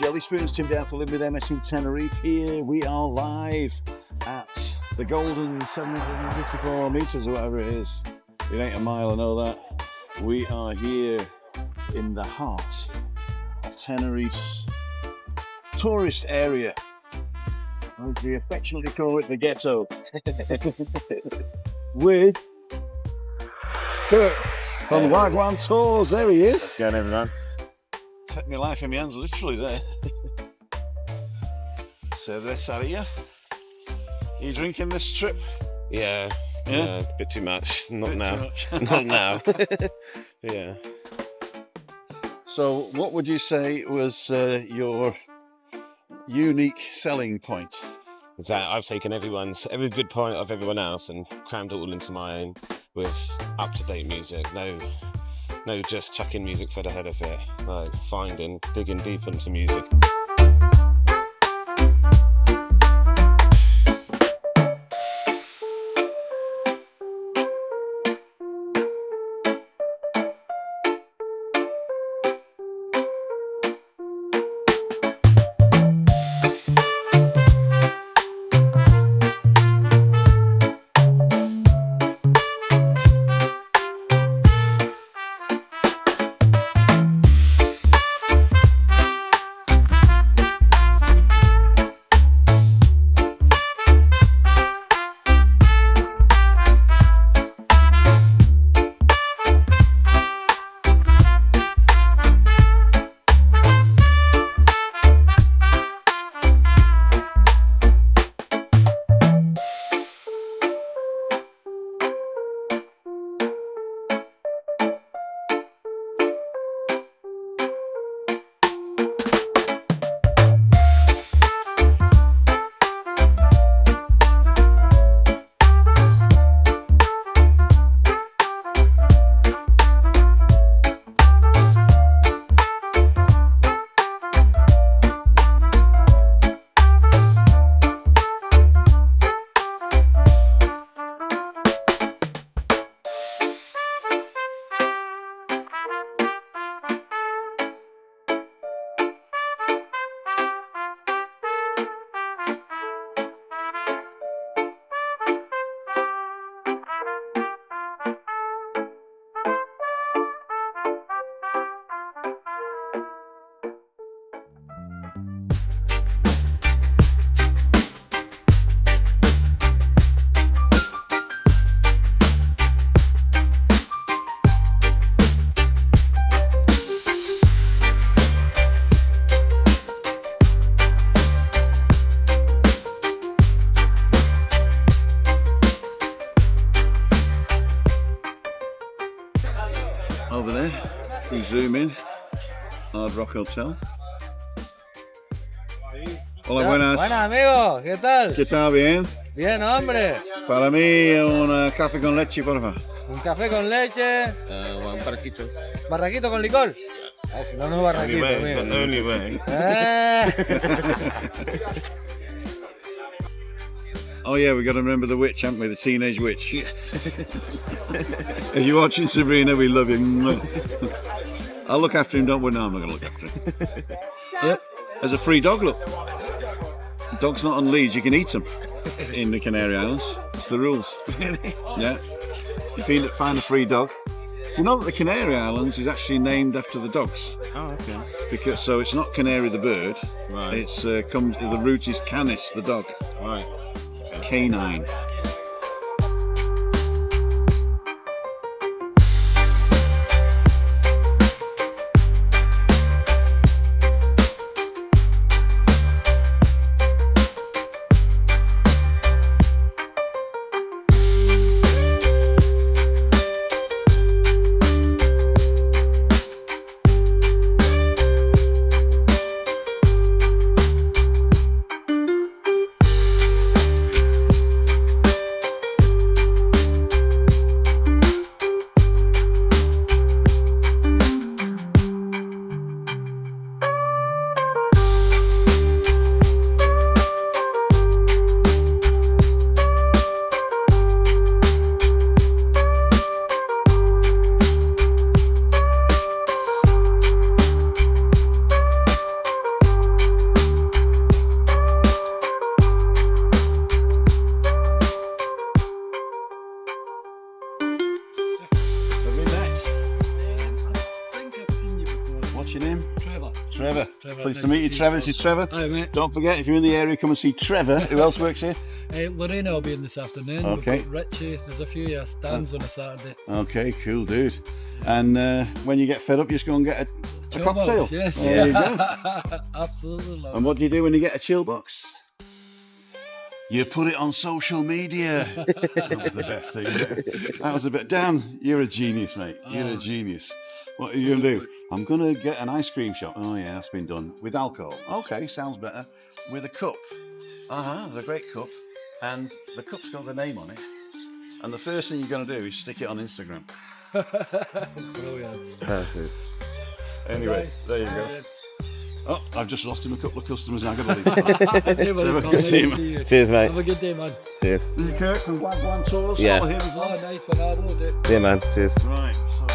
Jelly Spoons, Tim Downfall with MS in Tenerife. Here we are live at the golden 754 metres or whatever it is. It ain't a mile, I know that. We are here in the heart of Tenerife's tourist area. As we affectionately call it, the ghetto. With Kurt from Wagwan Tours. There he is. Going everyone. Take my life in my hands, literally there. So this out of you. Are you drinking this trip? Yeah, Yeah? a bit too much. Not Bit now. too much. Not now. Yeah. So what would you say was your unique selling point? Is that I've taken every good point of everyone else and crammed it all into my own with up-to-date music. No, just chucking music for the head of it. Like digging deep into music. Over there, we zoom in. Hard Rock Hotel. Hola, buenas. Buenas, amigo, ¿qué tal? ¿Qué tal? Bien. Bien, hombre. Para mí, un café con leche, por favor. Un café con leche, Un barquito. barraquito con licor. Ah, si no, no es barraquito, amigo. Only way. Oh yeah, we got to remember the witch, haven't we? The teenage witch. If you're watching Sabrina, we love you. I'll look after him, don't worry. No, I'm not going to look after him. Yeah. There's a free dog, look. Dog's not on leads, you can eat them in the Canary Islands. It's the rules. Yeah. You find a free dog. Do you know that the Canary Islands is actually named after the dogs? Oh, okay. So it's not Canary the bird. Right. It's the root is Canis the dog. Right. Canine. What's your name? Trevor. Trevor. Trevor, Pleased nice to meet you, to see Trevor. you. This is Trevor. Hi, mate. Don't forget, if you're in the area, come and see Trevor. Who else works here? Lorena will be in this afternoon. Okay. We've got Richie. There's a few, yes. Dan's on a Saturday. Okay, cool, dude. And when you get fed up, you just go and get a Chill cocktail. box, yes. There you go. Absolutely. Love And what do you do when you get a chill box? You put it on social media. That was the best thing. That was the best. Dan, you're a genius, mate. You're a genius. What are you going to do? I'm going to get an ice cream shop. Oh, yeah, that's been done. With alcohol. Okay, sounds better. With a cup. There's a great cup. And the cup's got the name on it. And the first thing you're going to do is stick it on Instagram. Brilliant. Perfect. Anyway, Nice. there you go. Brilliant. Oh, I've just lost him a couple of customers and I've got to leave. Hey, well, Trevor, it's good to see you, nice to see you. Cheers, mate. Have a good day, man. Cheers. This is Kirk from Wagwan Tours. Yeah. Follow him as Oh, well. nice one. I will do. Yeah, man. Cheers. Right, so...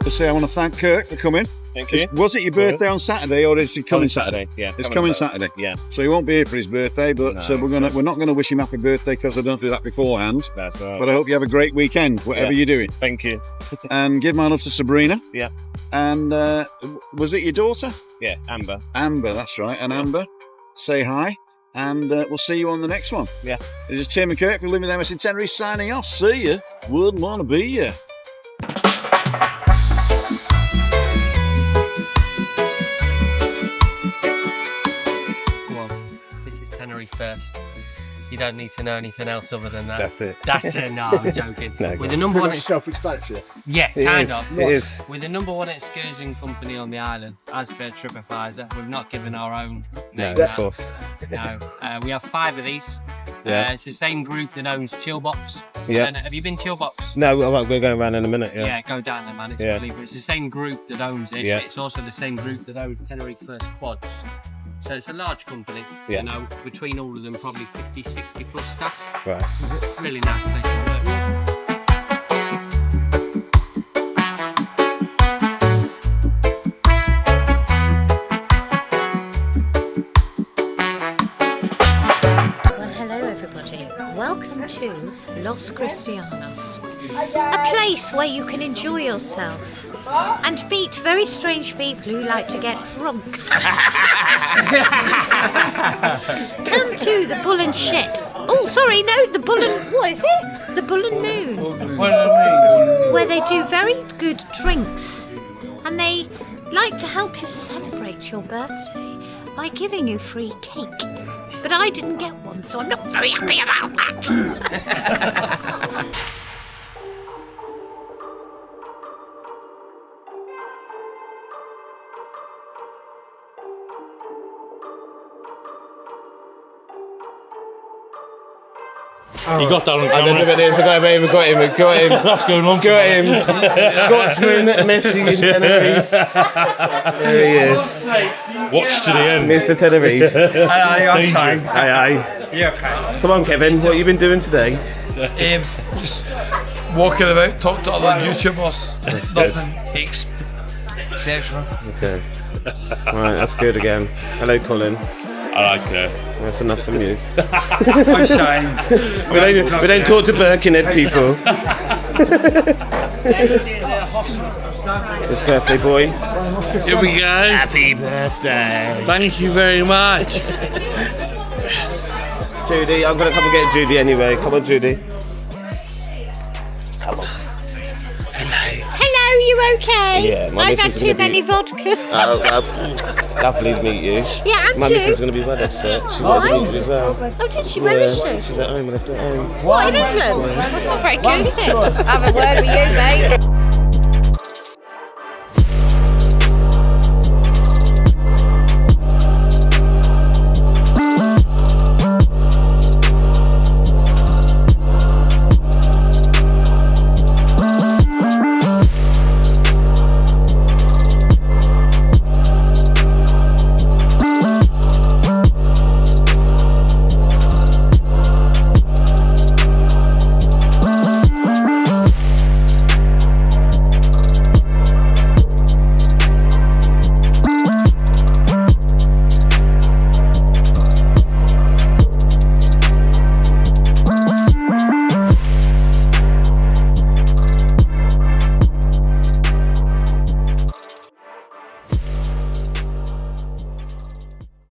To say I want to thank Kirk for coming. Thank Was it your birthday on Saturday or is it coming Saturday? Yeah. It's coming Saturday. Yeah. So he won't be here for his birthday, but No, we're not going to wish him happy birthday because I don't do that beforehand. That's all right. But I hope you have a great weekend, whatever Yeah. you're doing. Thank you. And give my love to Sabrina. Yeah. And was it your daughter? Yeah, Amber. Amber, that's right. And Amber, say hi. And we'll see you on the next one. Yeah. This is Tim and Kirk from Living with MS in Tenerife signing off. See ya. Wouldn't want to be ya. This is Tenerife first. You don't need to know anything else other than that. That's it. That's it. No, I'm joking. No, We're the number one. self-explanatory. Yeah, It kind is. of. It is. We're the number one excursion company on the island, as per TripAdvisor. We've not given our own No, name. of course. No. We have 5 of these. Yeah. It's the same group that owns Chillbox. Yeah. Have you been Chillbox? No, we're going around in a minute. Yeah, Yeah. go down there, man. It's Yeah. unbelievable. It's the same group that owns it. Yeah. It's also the same group that owns Tenerife First Quads. So it's a large company. Yeah. You know, between all of them, probably 50, 60 plus staff. Right. Really nice place to work. Well, hello everybody. Welcome to Los Cristianos, a place where you can enjoy yourself and meet very strange people who like to get drunk. Come to the Bull and Shit. Oh, sorry, no, the Bull and... What is it? The Bull and Moon. Where they do very good drinks. And they like to help you celebrate your birthday by giving you free cake. But I didn't get one, so I'm not very happy about that. You got that on I camera. don't know we got him. What's going on? Got him. Scotsman Messi in Tenerife. There he is. Watch to the end. Mr. Tenerife. Aye, I'm Danger. fine. Aye. Yeah, okay. Come on, Kevin. What have you been doing today? Just walking about, talk to other YouTubers. Nothing exceptional. Okay. Right, that's good again. Hello, Colin. I like That's enough from you. I'm shine. We don't talk to Birkenhead people. It's birthday boy. Here we go. Happy birthday. Thank you very much. Judy, I'm going to come and get Judy anyway. Come on, Judy. Hello, you okay? Yeah, my I've had missus is too gonna many be- vodkas. Lovely to meet you. Yeah, and My you. missus is going to be well upset. She wanted to meet you as well. Oh, did she? Where is she? She's at home. I left her at home. What, in England? That's not very cool, is it? Have a word with you, mate.